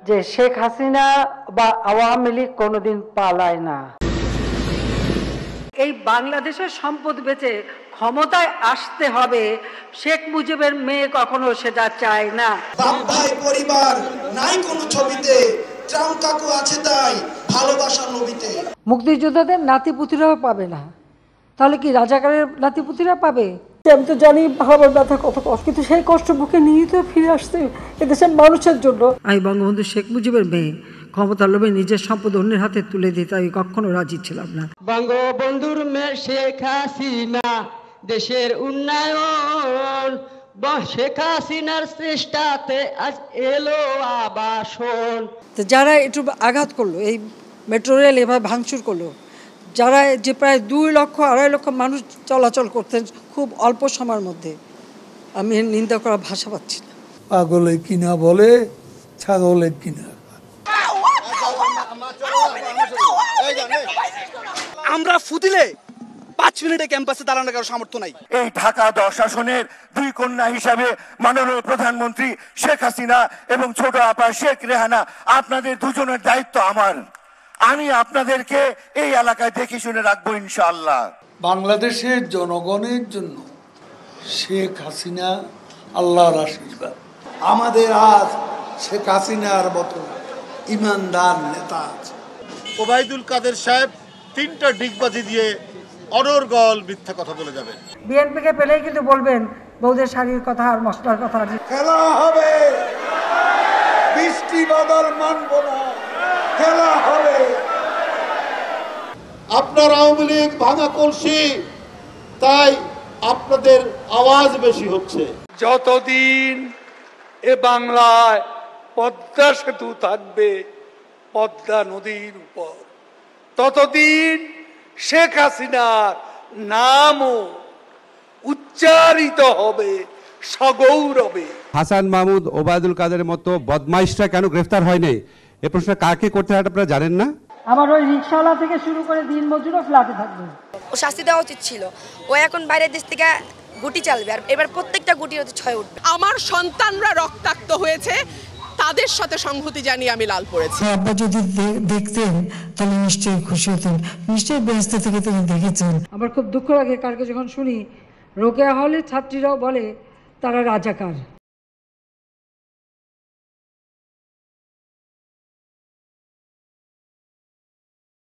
যে শেখ হাসিনা বা আওয়ামী লীগ কোনোদিন পালায় না। এই বাংলাদেশের সম্পদ বেচে ক্ষমতায় আসতে হবে, শেখ মুজিবের মেয়ে কখনো সেটা চায় না। বাপ ভাই পরিবার নাই কোনো ছবিতে, ট্রাম্প কাকু আছে তাই ভালোবাসার নবীতে। মুক্তিযোদ্ধাদের নাতিপুতিরাও পাবে না, তাহলে কি রাজাকারের নাতিপুতিরা পাবে? আমি তো জানি ভাবার ব্যথা কত কষ্ট, কিন্তু সেই কষ্ট বুকে নিয়ে তো ফিরে আসতে এদেশের মানুষের জন্য। আমি বঙ্গবন্ধু শেখ মুজিবের মেয়ে, ক্ষমতার লোভে নিজের সম্পদ অন্যের হাতে তুলে দিতে আমি কখনো রাজি ছিলাম না। বঙ্গবন্ধুর মেয়ে শেখ হাসিনা দেশের উন্নয়ন, শেখ হাসিনার চেষ্টাতে আজ এলো আবাসন। যারা একটু আঘাত করলো, এই মেট্রো রেল এভাবে ভাঙচুর করলো, যারা যে প্রায় 2 লক্ষ 2.5 লক্ষ মানুষ চলাচল করতেন খুব অল্প সময়ের মধ্যে, আমি নিন্দা করার ভাষা পাচ্ছি না। পাগলে কিনা বলে ছাগলে কিনা। আমরা ফুদিলে 5 মিনিটে ক্যাম্পাসে দাঁড়ানোর কারো সামর্থ্য নাই। এই ঢাকা 10 আসনের 2 কন্যা হিসাবে মাননীয় প্রধানমন্ত্রী শেখ হাসিনা এবং ছোট আপা শেখ রেহানা, আপনাদের দুজনের দায়িত্ব আমার। আমি আপনাদেরকে এই এলাকায় দেখে শুনে রাখবো ইনশাআল্লাহ। বাংলাদেশের জনগণের জন্য শেখ হাসিনা আল্লাহর আশীর্বাদ। আমাদের আজ শেখ হাসিনার মতো ইমানদার নেতা আছে। ওবায়দুল কাদের সাহেব 3টা ডিগবাজি দিয়ে অনর্গল মিথ্যা কথা বলে যাবেন। বিএনপিকে পেলেই কিন্তু বলবেন বৌদের শাড়ির কথা আর মশলার কথা। খেলা হবে, বৃষ্টি বাদল মানব না, খেলা হবে। আপনার আওয়ামী লীগ ভাঙা কলসি, তাই আপনাদের আওয়াজ বেশি হচ্ছে। যতদিন এ বাংলায় পদ্মা সেতু থাকবে পদ্মা নদীর উপর, ততদিন শেখ হাসিনার নামও উচ্চারিত হবে সগৌরবে। হাসান মাহমুদ, ওবায়দুল কাদের মতো বদমাইশরা কেন গ্রেফতার হয়নি, এ প্রশ্ন কাকে করতে হয় আপনারা জানেন না? আমার ওই রিক্সাওয়ালা থেকে শুরু করে দিন মজুরও ফ্ল্যাটে থাকবে। ও শাস্তি দেওয়া উচিত ছিল। ও এখন বাইরের দেশ থেকে গুটি চালবে, আর এবার প্রত্যেকটা গুটি হচ্ছে 6 উঠবে। আমার সন্তানরা রক্তাক্ত হয়েছে, তাদের সাথে সংহতি জানিয়ে আমি লাল পড়েছি। আব্বা যদি দেখতেন তাহলে নিশ্চয়ই খুশি হতেন, নিশ্চয়ই ব্যস্ত থেকে তিনি দেখেছেন। আমার খুব দুঃখ লাগে কালকে যখন শুনি রোকেয়া হলে ছাত্রীরাও বলে তারা রাজাকার।